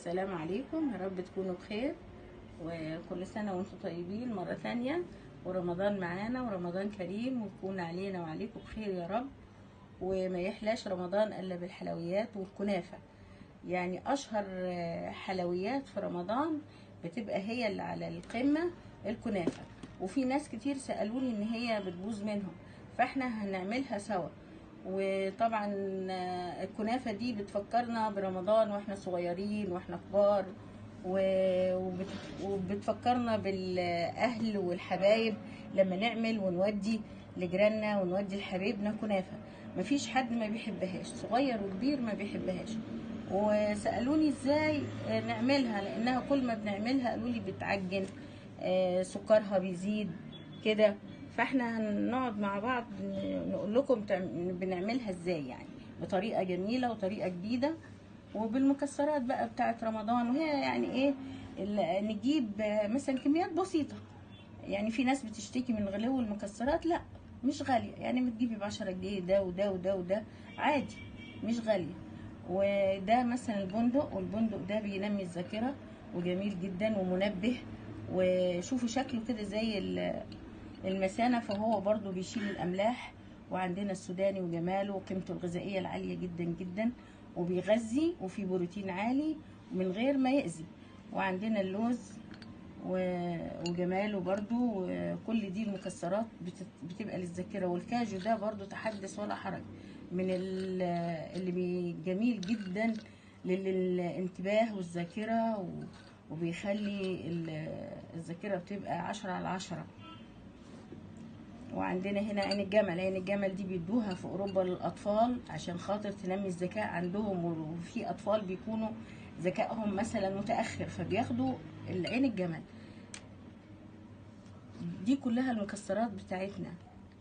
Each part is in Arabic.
السلام عليكم، يا رب تكونوا بخير وكل سنة وانتم طيبين مرة ثانية، ورمضان معانا ورمضان كريم ويكون علينا وعليكم بخير يا رب. وما يحلاش رمضان الا بالحلويات والكنافة، يعني اشهر حلويات في رمضان بتبقى هي اللي على القمة، الكنافة. وفي ناس كتير سألوني ان هي بتبوظ منهم، فاحنا هنعملها سوا. وطبعا الكنافة دي بتفكرنا برمضان واحنا صغيرين واحنا كبار، وبتفكرنا بالاهل والحبايب لما نعمل ونودي لجيراننا ونودي لحبايبنا كنافة. مفيش حد ما بيحبهاش، صغير وكبير ما بيحبهاش. وسألوني ازاي نعملها، لانها كل ما بنعملها قالوا لي بتعجن، سكرها بيزيد كده. فاحنا هنقعد مع بعض نقول لكم بنعملها ازاي، يعني بطريقه جميله وطريقه جديده، وبالمكسرات بقى بتاعه رمضان. وهي يعني ايه، نجيب مثلا كميات بسيطه. يعني في ناس بتشتكي من غلو المكسرات، لا مش غاليه، يعني بتجيبي ب10 جنيه ده وده وده وده عادي، مش غاليه. وده مثلا البندق، والبندق ده بينمي الذاكره وجميل جدا ومنبه. وشوفوا شكله كده زي المثانة، فهو برضو بيشيل الأملاح. وعندنا السوداني وجماله وقيمته الغذائية العالية جدا جدا، وبيغذي وفيه بروتين عالي من غير ما يأذي. وعندنا اللوز وجماله برضو، وكل دي المكسرات بتبقى للذاكرة. والكاجو ده برضو تحدث ولا حرج، من اللي جميل جدا للانتباه والذاكرة، وبيخلي الذاكرة بتبقى 10/10. وعندنا هنا عين الجمل. عين الجمل دي بيدوها في اوروبا للاطفال عشان خاطر تنمي الذكاء عندهم، وفي اطفال بيكونوا ذكائهم مثلا متاخر فبياخدوا العين الجمل. دي كلها المكسرات بتاعتنا.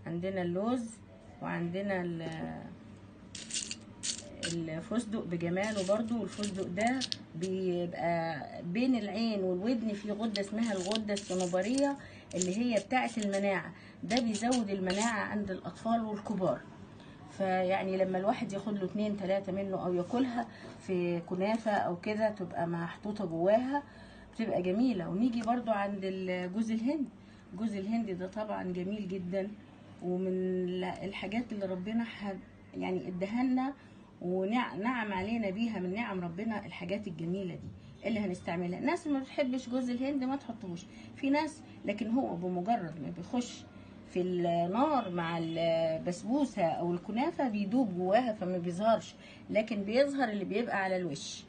عندنا اللوز، وعندنا الفستق بجماله برضو. والفستق ده بيبقى بين العين والودن في غدة اسمها الغدة الصنوبرية، اللي هي بتاعة المناعة. ده بيزود المناعة عند الأطفال والكبار. فيعني لما الواحد ياخد له 2-3 منه أو ياكلها في كنافة أو كده، تبقى محطوطة جواها، بتبقى جميلة. ونيجي برضو عند جوز الهند. جوز الهند ده طبعا جميل جدا، ومن الحاجات اللي ربنا يعني ادهالنا ونعم علينا بيها من نعم ربنا، الحاجات الجميله دي اللي هنستعملها. الناس اللي ما بتحبش جوز الهند ما تحطوش، في ناس لكن هو بمجرد ما بيخش في النار مع البسبوسه او الكنافه بيدوب جواها فما بيظهرش، لكن بيظهر اللي بيبقى على الوش.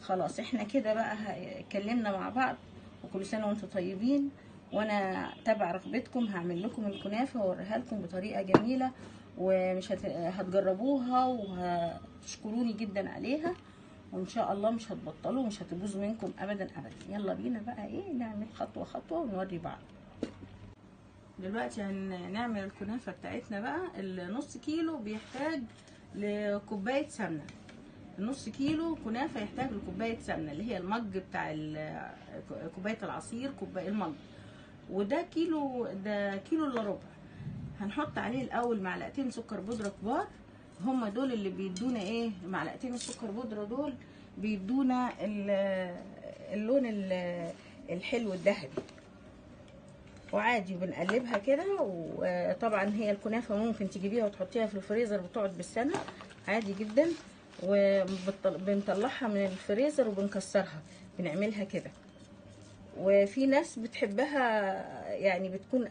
خلاص احنا كده بقى اتكلمنا مع بعض، وكل سنه وانتم طيبين. وانا تبع رغبتكم هعمل لكم الكنافه واوريها لكم بطريقه جميله، ومش هتجربوها وهتشكروني جدا عليها، وان شاء الله مش هتبطلوا ومش هتبوظ منكم ابدا ابدا. يلا بينا بقى ايه، نعمل خطوه خطوه ونوري بعض. دلوقتي هنعمل الكنافه بتاعتنا بقى. النص كيلو بيحتاج لكوبايه سمنه. نص كيلو كنافه يحتاج لكوبايه سمنه، اللي هي المج بتاع كوبايه العصير، كوبايه المج. وده كيلو، ده كيلو الا ربع. هنحط عليه الاول معلقتين سكر بودره كبار، هما دول اللي بيدونا ايه، معلقتين السكر بودره دول بيدونا اللون الحلو الذهبي. وعادي بنقلبها كده. وطبعا هي الكنافه ممكن تجيبيها وتحطيها في الفريزر، بتقعد بالسنه عادي جدا. وبنطلعها من الفريزر وبنكسرها، بنعملها كده. وفي ناس بتحبها يعني بتكون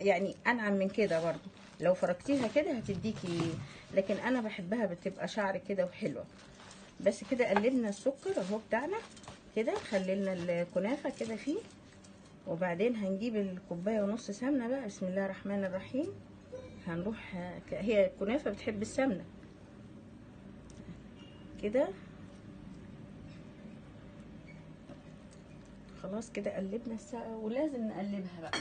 يعني انعم من كده برضو، لو فركتيها كده هتديكي، لكن انا بحبها بتبقى شعر كده وحلوه. بس كده قلبنا السكر اهو بتاعنا كده، خلينا الكنافه كده فيه. وبعدين هنجيب الكوبايه ونص سمنه بقى، بسم الله الرحمن الرحيم. هنروح، هي الكنافه بتحب السمنه كده. خلاص كده قلبنا ولازم نقلبها بقى،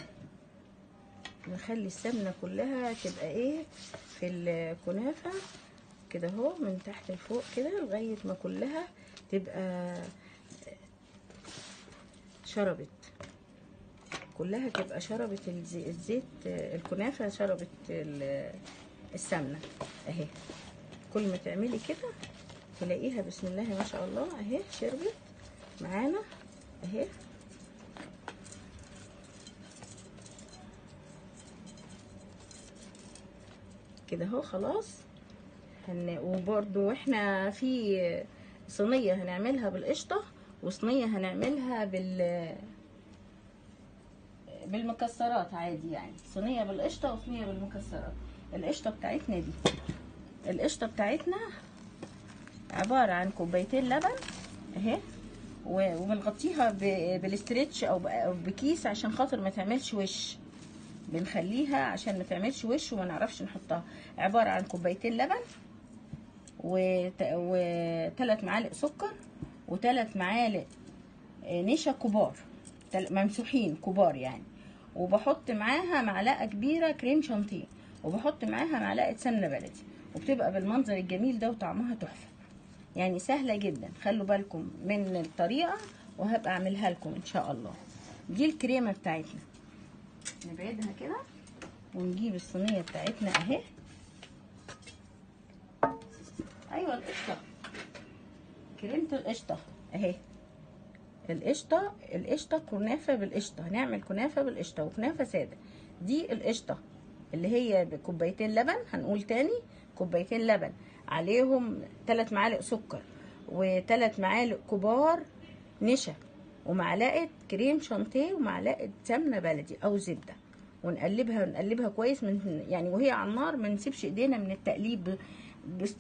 نخلي السمنه كلها تبقى ايه في الكنافه كده اهو، من تحت لفوق كده لغايه ما كلها تبقى شربت، كلها تبقى شربت الزيت، الكنافه شربت السمنه اهي. كل ما تعملي كده تلاقيها بسم الله ما شاء الله اهي شربت معانا اهي. كده اهو خلاص. وبرده احنا في صينيه هنعملها بالقشطه وصينيه هنعملها بالمكسرات عادي، يعني صينيه بالقشطه وصينيه بالمكسرات. القشطه بتاعتنا دي، القشطه بتاعتنا عباره عن كوبايتين لبن اهي، وبنغطيها بالاسترتش او بكيس عشان خاطر ما تعملش وش، بنخليها عشان ما تعملش وش وما نعرفش نحطها. عباره عن كوبايتين لبن و3 معالق سكر و3 معالق نشا كبار ممسوحين كبار يعني، وبحط معاها معلقه كبيره كريم شانتيه، وبحط معاها معلقه سمنه بلدي، وبتبقى بالمنظر الجميل ده وطعمها تحفه. يعني سهله جدا، خلوا بالكم من الطريقه وهبقى اعملها لكم ان شاء الله. دي الكريمه بتاعتنا، نبعدها كده ونجيب الصينيه بتاعتنا اهي. ايوه القشطه، كريمه القشطه اهي. القشطه كنافه بالقشطه، هنعمل كنافه بالقشطه وكنافه ساده. دي القشطه اللي هي بكوبايتين لبن، هنقول تاني كوبايتين لبن عليهم 3 معالق سكر و3 معالق كبار نشا ومعلقه كريم شانتيه ومعلقه سمنه بلدي او زبده، ونقلبها كويس من يعني وهي على النار، ما نسيبش ايدينا من التقليب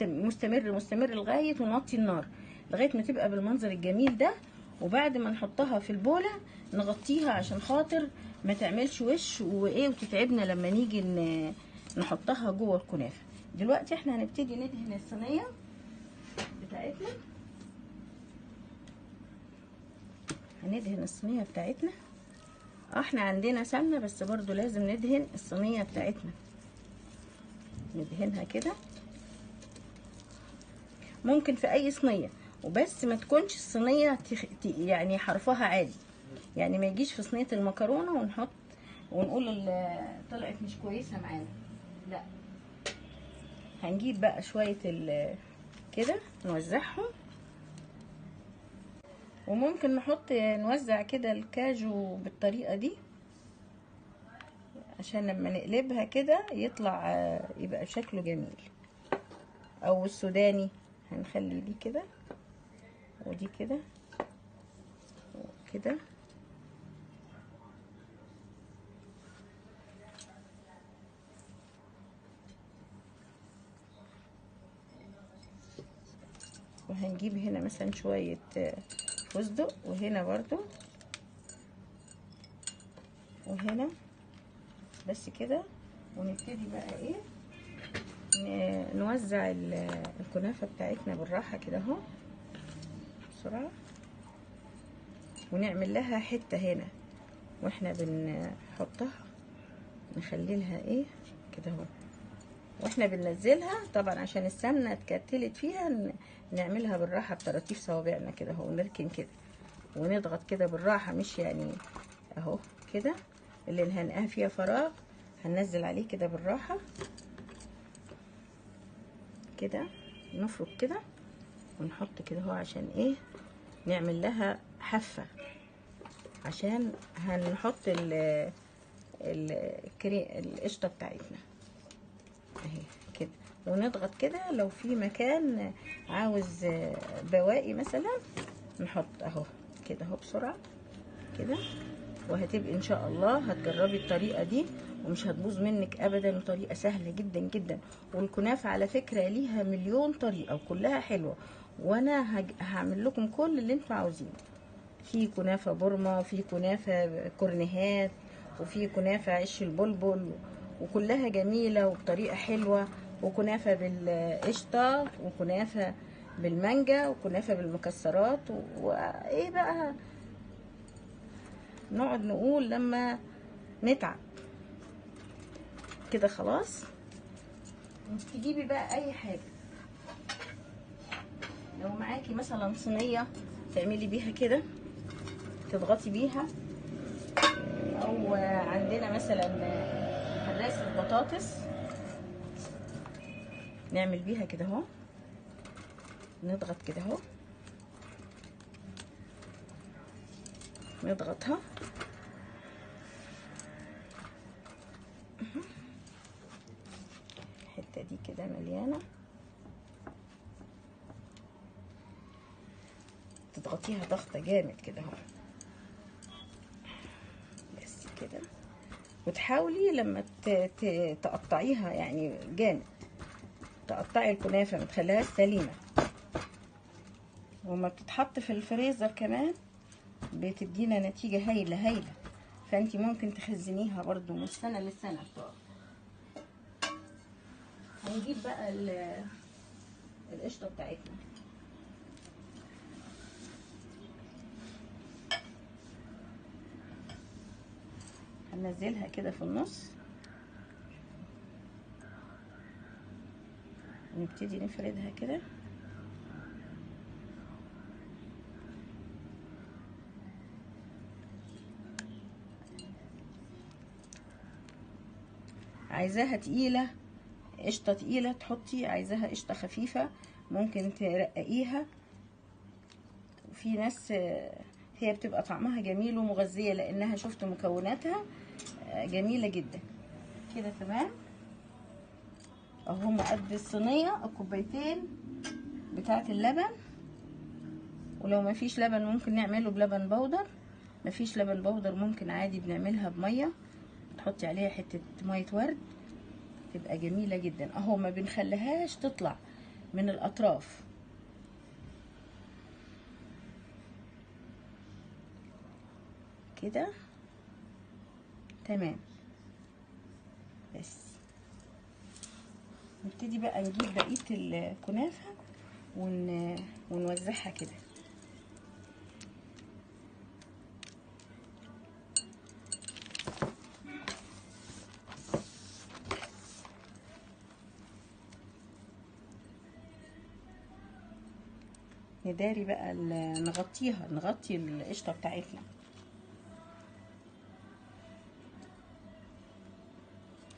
مستمر لغايه ونوطي النار لغايه ما تبقى بالمنظر الجميل ده. وبعد ما نحطها في البوله نغطيها عشان خاطر ما تعملش وش وايه وتتعبنا لما نيجي نحطها جوه الكنافه. دلوقتي احنا هنبتدي ندهن الصينيه بتاعتنا، هندهن الصينيه بتاعتنا. احنا عندنا سمنه بس برضو لازم ندهن الصينيه بتاعتنا، ندهنها كده. ممكن في اي صينيه وبس ما تكونش الصينيه يعني حرفها عادي، يعني ما يجيش في صينيه المكرونه ونحط ونقول طلعت مش كويسه معانا، لا. هنجيب بقى شويه كده نوزعهم، وممكن نوزع كده الكاجو بالطريقه دي عشان لما نقلبها كده يطلع يبقى شكله جميل. او السوداني هنخلي دي كده ودي كده وكده. وهنجيب هنا مثلا شوية فستق، وهنا برضو، وهنا بس كده. ونبتدي بقى ايه نوزع الكنافة بتاعتنا بالراحة كده اهو بسرعة، ونعمل لها حتة هنا واحنا بنحطها، نخلي لها ايه كده اهو واحنا بننزلها. طبعا عشان السمنة اتكتلت فيها نعملها بالراحة بطراطيف صوابعنا كده اهو، ونركن كده ونضغط كده بالراحة، مش يعني اهو كده. اللي هنقاه فيها فراغ هننزل عليه كده بالراحة كده، نفرك كده ونحط كده اهو عشان ايه نعمل لها حفة، عشان هنحط القشطة بتاعتنا اهي كده. ونضغط كده لو في مكان عاوز بواقي مثلا نحط اهو كده اهو بسرعة كده. وهتبقي ان شاء الله هتجربي الطريقة دي ومش هتبوظ منك ابدا، وطريقة سهلة جدا جدا. والكنافة على فكرة ليها مليون طريقة وكلها حلوة، وانا هعمل لكم كل اللي انتوا عاوزينه. في كنافة بورما، وفي كنافة كورنيهات، وفي كنافة عيش البلبل، وكلها جميلة وبطريقة حلوة. وكنافة بالقشطة، وكنافة بالمانجا، وكنافة بالمكسرات، وايه بقى نقعد نقول لما نتعب كده. خلاص تجيبي بقى اي حاجة، لو معاكي مثلا صينية تعملي بيها كده تضغطي بيها، او عندنا مثلا هراسة بطاطس نعمل بيها كده اهو نضغط كده اهو، نضغطها الحته دي كده مليانه، تضغطيها ضغطه جامد كده اهو، بس كده. وتحاولي لما تقطعيها يعني جامد، تقطعي الكنافه ما تخليهاش سليمه. وما بتتحط في الفريزر كمان بتدينا نتيجه هايله هايله، فانتي ممكن تخزنيها برضو من سنه لسنه بتقعد. هنجيب بقى القشطه بتاعتنا، هننزلها كده في النص ونبتدي نفردها كده. عايزاها تقيله، قشطه تقيله تحطي، عايزاها قشطه خفيفه ممكن ترققيها. وفي ناس هي بتبقى طعمها جميل ومغذيه لانها شفت مكوناتها جميله جدا كده. تمام اهو، هما قد الصينيه الكوبايتين بتاعه اللبن. ولو ما فيش لبن ممكن نعمله بلبن بودر، ما فيش لبن بودر ممكن عادي بنعملها بميه، تحطي عليها حته ميه ورد تبقى جميله جدا اهو. ما بنخليهاش تطلع من الاطراف كده. تمام، بس نبتدي بقى نجيب بقيه الكنافه ونوزعها كده. نداري بقى نغطيها، نغطي القشطه بتاعتنا.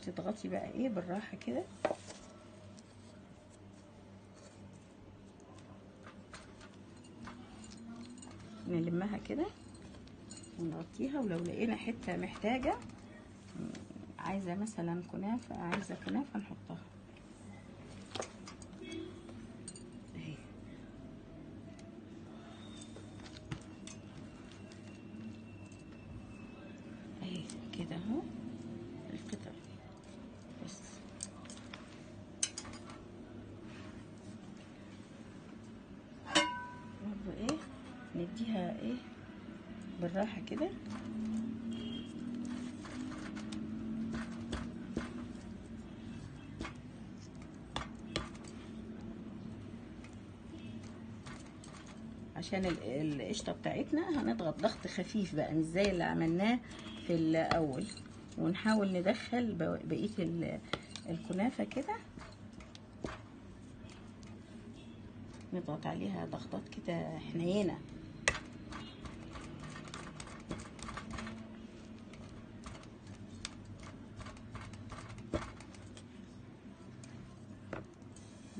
تضغطي بقى ايه بالراحه كده، نلمها كده ونغطيها. ولو لقينا حته محتاجه، عايزه مثلا كنافه، عايزه كنافه نحطها اهي. اهي كده اهو القطع، بس برضو ايه نديها ايه بالراحه كده. عشان القشطه بتاعتنا هنضغط ضغط خفيف بقى، مش زي اللي عملناه في الاول. ونحاول ندخل بقيه الكنافه كده، نضغط عليها ضغطات كده حنينه.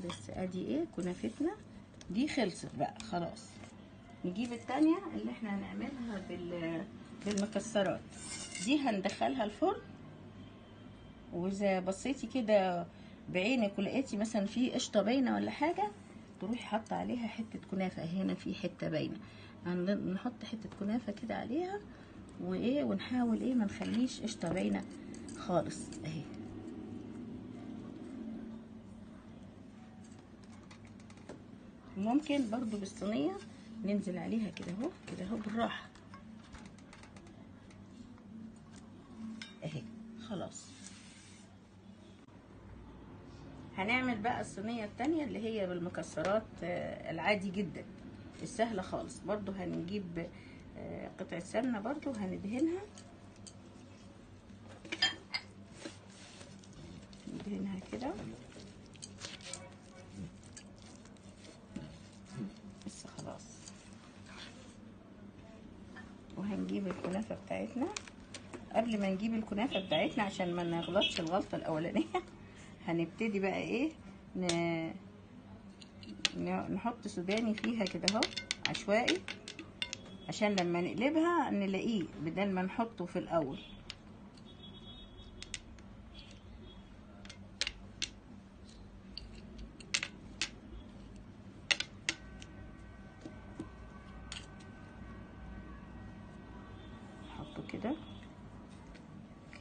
بس ادي ايه كنافتنا دي خلصت بقى خلاص. نجيب التانية اللي احنا هنعملها بالمكسرات دي، هندخلها الفرن. واذا بصيتي كده بعينك ولقيتي مثلا في قشطه باينه ولا حاجه، تروحي حاطه عليها حته كنافه. هنا في حته باينه، نحط حته كنافه كده عليها وايه، ونحاول ايه ما نخليش قشطه باينه خالص اهي. ممكن برضو بالصينيه ننزل عليها كده اهو، كده اهو بالراحه اهي خلاص. هنعمل بقى الصينيه التانية اللي هي بالمكسرات العادي جدا السهله خالص. برضو هنجيب قطعه سمنه برضو هندهنها كده بس خلاص. وهنجيب الكنافه بتاعتنا. قبل ما نجيب الكنافه بتاعتنا عشان ما نغلطش الغلطه الاولانيه، هنبتدي بقى ايه نحط سوداني فيها كده اهو عشوائي، عشان لما نقلبها نلاقيه بدل ما نحطه في الاول. نحطه كده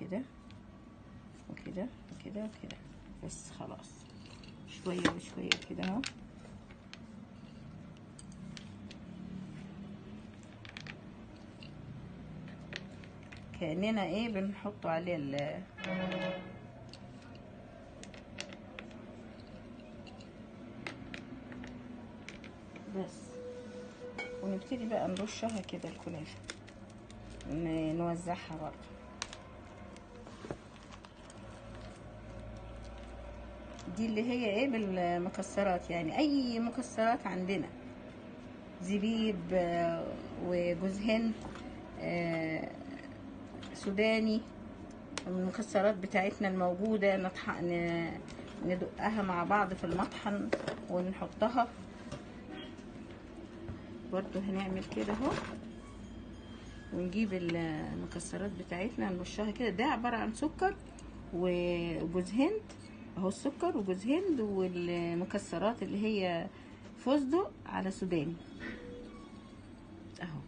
كده وكده وكده وكده بس خلاص، شويه وشويه كده اهو. كأننا ايه بنحط عليه بس. ونبتدي بقى نرشها كده الكنافة، نوزعها برضه. دي اللي هي ايه بالمكسرات، يعني اي مكسرات عندنا، زبيب وجوز هند سوداني، المكسرات بتاعتنا الموجودة ندقها مع بعض في المطحن ونحطها برضو. هنعمل كده اهو، ونجيب المكسرات بتاعتنا نرشها كده. ده عبارة عن سكر وجوز هند اهو، السكر وجوز هند والمكسرات اللي هي فستق على سوداني اهو.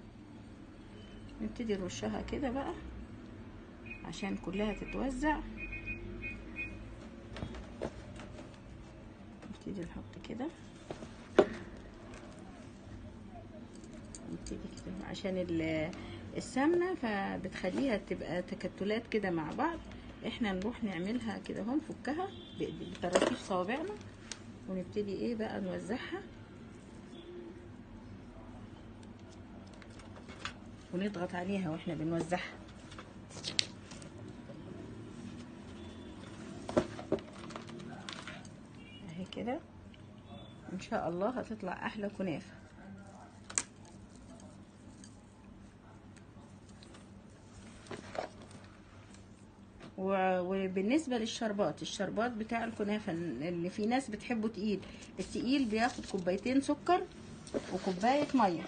نبتدي نرشها كده بقى عشان كلها تتوزع. نبتدي نحط كده، نبتدي كده عشان السمنه فبتخليها تبقى تكتلات كده مع بعض. احنا نروح نعملها كده اهو، نفكها بطراطيف صوابعنا ونبتدي ايه بقى نوزعها ونضغط عليها واحنا بنوزعها اهي كده. ان شاء الله هتطلع احلى كنافه. وبالنسبه للشربات، الشربات بتاع الكنافه اللي في ناس بتحبه تقيل، التقيل بياخد كوبايتين سكر وكوبايه ميه،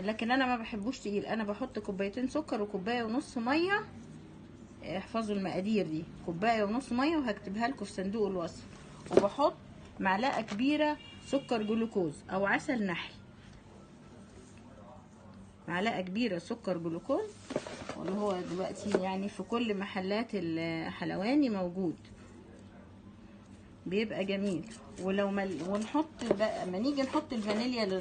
لكن انا ما بحبوش تقيل. انا بحط كوبايتين سكر وكوبايه ونص ميه. احفظوا المقادير دي، كوبايه ونص ميه، وهكتبها لكم في صندوق الوصف. وبحط معلقه كبيره سكر جلوكوز او عسل نحل، معلقه كبيره سكر جلوكوز، واللي هو دلوقتي يعني في كل محلات الحلواني موجود، بيبقى جميل. ولو ونحط بقى ما نيجي نحط الفانيليا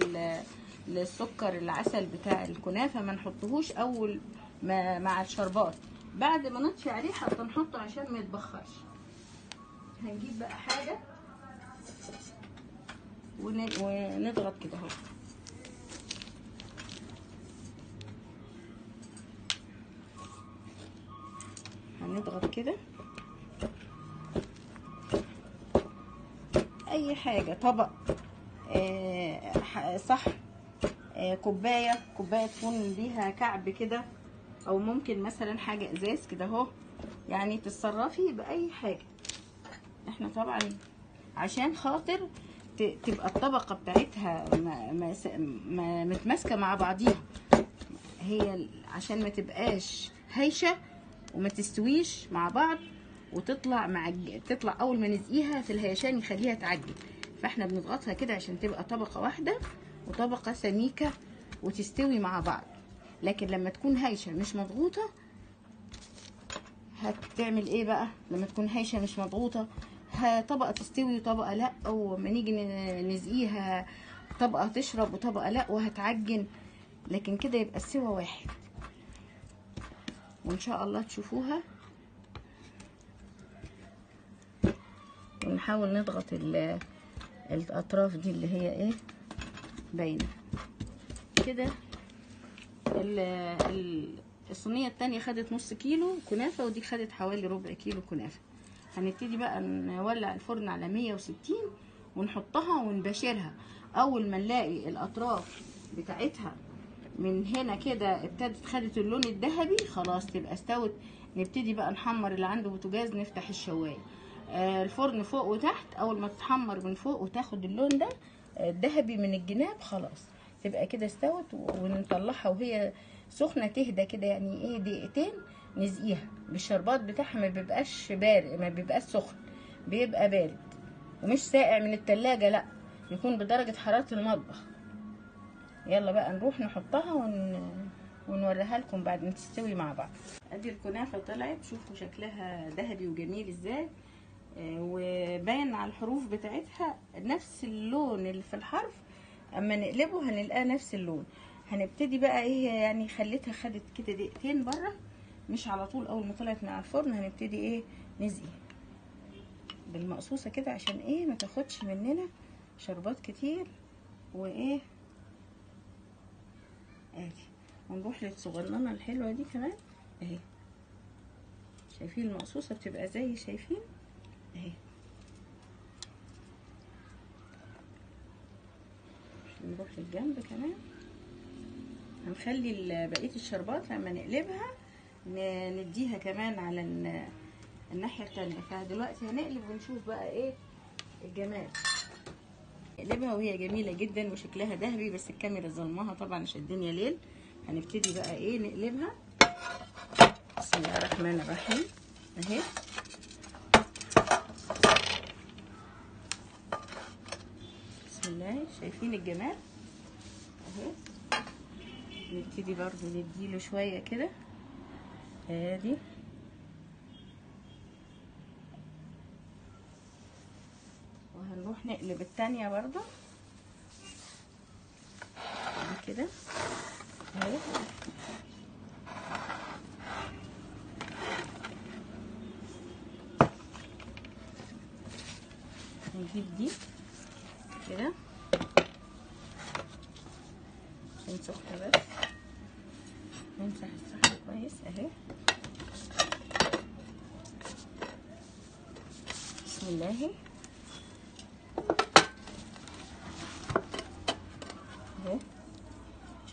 للسكر العسل بتاع الكنافه، ما نحطهوش اول ما مع الشربات، بعد ما نطفي عليه حتى نحطه عشان ما يتبخرش. هنجيب بقى حاجه ونضغط كده اهو. هنضغط كده اي حاجه، طبق صح، كوبايه تكون ليها كعب كده، او ممكن مثلا حاجه ازاز كده اهو، يعني تتصرفي باي حاجه. احنا طبعا عشان خاطر تبقى الطبقه بتاعتها متماسكه مع بعضيها، هي عشان ما تبقاش هايشه وما تستويش مع بعض وتطلع تطلع اول ما نزقيها في الهيشان يخليها تعجن. فاحنا بنضغطها كده عشان تبقى طبقه واحده وطبقه سميكه وتستوي مع بعض. لكن لما تكون هايشه مش مضغوطه هتعمل ايه بقى؟ لما تكون هايشه مش مضغوطه طبقه تستوي وطبقه لا، وما نيجي نزقيها طبقه تشرب وطبقه لا وهتعجن. لكن كده يبقى السوا واحد، وان شاء الله تشوفوها. ونحاول نضغط الاطراف دي اللي هي ايه باينه كده. الصينيه التانية خدت نص كيلو كنافه، ودي خدت حوالي ربع كيلو كنافه. هنبتدي بقى نولع الفرن على 160 ونحطها ونبشرها. اول ما نلاقي الاطراف بتاعتها من هنا كده ابتدت خدت اللون الذهبي، خلاص تبقى استوت. نبتدي بقى نحمر اللي عنده بوتاجاز، نفتح الشوايه. الفرن فوق وتحت. اول ما تتحمر من فوق وتاخد اللون ده الذهبي من الجناب خلاص تبقى كده استوت. ونطلعها وهي سخنه تهدى كده، يعني ايه دقيقتين نزقيها بالشربات بتاعها. ما بيبقاش بارد، ما بيبقاش سخن، بيبقى بارد ومش ساقع من التلاجة، لا يكون بدرجة حرارة المطبخ. يلا بقى نروح نحطها ونوريها لكم بعد ما تستوي مع بعض. ادي الكنافة طلعت، شوفوا شكلها ذهبي وجميل ازاي، وباين على الحروف بتاعتها نفس اللون اللي في الحرف. اما نقلبه هنلقاه نفس اللون. هنبتدي بقى ايه، يعني خليتها خدت كده دقيقتين بره، مش على طول. اول ما طلعت من على الفرن هنبتدي ايه نزقي بالمقصوصه كده عشان ايه ما تاخدش مننا شربات كتير. وايه ادي، ونروح للصغننه الحلوه دي كمان اهي. شايفين المقصوصه بتبقى زي شايفين اهي. نروح للجنب كمان، هنخلي بقيه الشربات لما نقلبها نديها كمان على الناحيه التانية. فدلوقتي هنقلب ونشوف بقى ايه الجمال. نقلبها وهي جميله جدا وشكلها ذهبي، بس الكاميرا ظلمها طبعا عشان الدنيا ليل. هنبتدي بقى ايه نقلبها. بسم الله الرحمن الرحيم اهي. بسم الله، شايفين الجمال اهي. نبتدي برضو نديله شويه كده ادي. وهنروح نقلب التانية برضو كده اهي. نجيب دي كده عشان سخنة، بس نمسح الصحن كويس اهي. بسم الله اهي.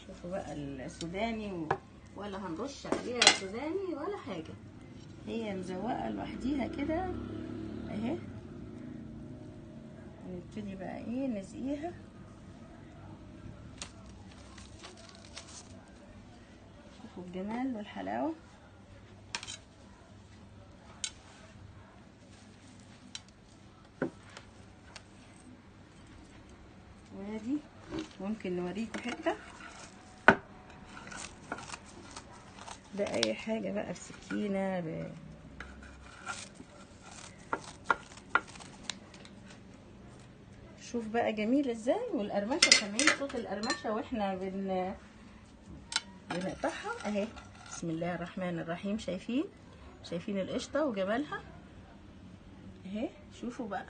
شوفوا بقى السوداني ولا هنرش عليها سوداني ولا حاجة، هي مزوقة لوحديها كده اهي. نبتدي بقى ايه نسقيها. شوفوا الجمال والحلاوة. وادي ممكن نوريكم حتة بأي حاجة بقى، بسكينة شوف بقى جميل ازاي. والقرمشة سامعين صوت القرمشة واحنا بنقطعها اهي. بسم الله الرحمن الرحيم. شايفين القشطة وجمالها اهي. شوفوا بقى،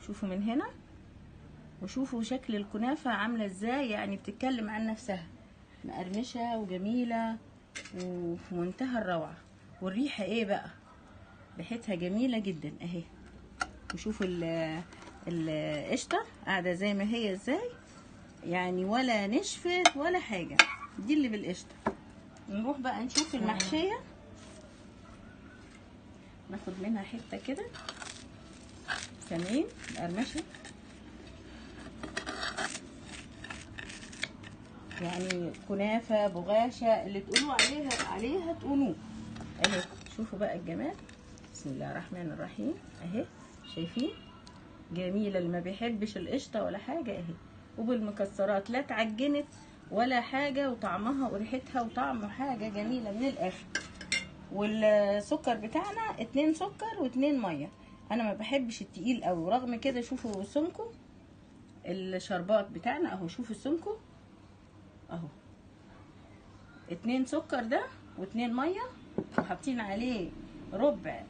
شوفوا من هنا وشوفوا شكل الكنافة عاملة ازاي، يعني بتتكلم عن نفسها، مقرمشة وجميلة وفي منتهى الروعة. والريحة ايه بقى، ريحتها جميلة جدا اهي. وشوفوا القشطة قاعدة زي ما هي ازاي، يعني ولا نشفت ولا حاجة، دي اللي بالقشطة. نروح بقى نشوف المحشية، ناخد منها حتة كده. سامعين القرمشة، يعني كنافة بغاشة اللي تقولوا عليها تقولوه اهي. شوفوا بقى الجمال. بسم الله الرحمن الرحيم اهي. شايفين جميلة، اللي ما بيحبش القشطة ولا حاجة اهي. وبالمكسرات لا اتعجنت ولا حاجة، وطعمها وريحتها وطعمه حاجة جميلة من الاخر. والسكر بتاعنا 2 سكر و2 مية. انا ما بحبش التقيل قوي، رغم كده شوفوا سمكو الشربات بتاعنا اهو. شوفوا سمكو اهو، 2 سكر ده و2 ميه، وحاطين عليه ربع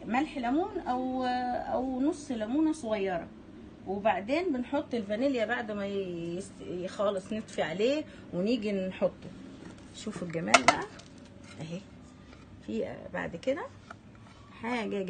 ملح ليمون او نص ليمونه صغيره. وبعدين بنحط الفانيليا بعد ما خالص نطفي عليه ونيجي نحطه. شوفوا الجمال بقى اهي. في بعد كده حاجه جميلة.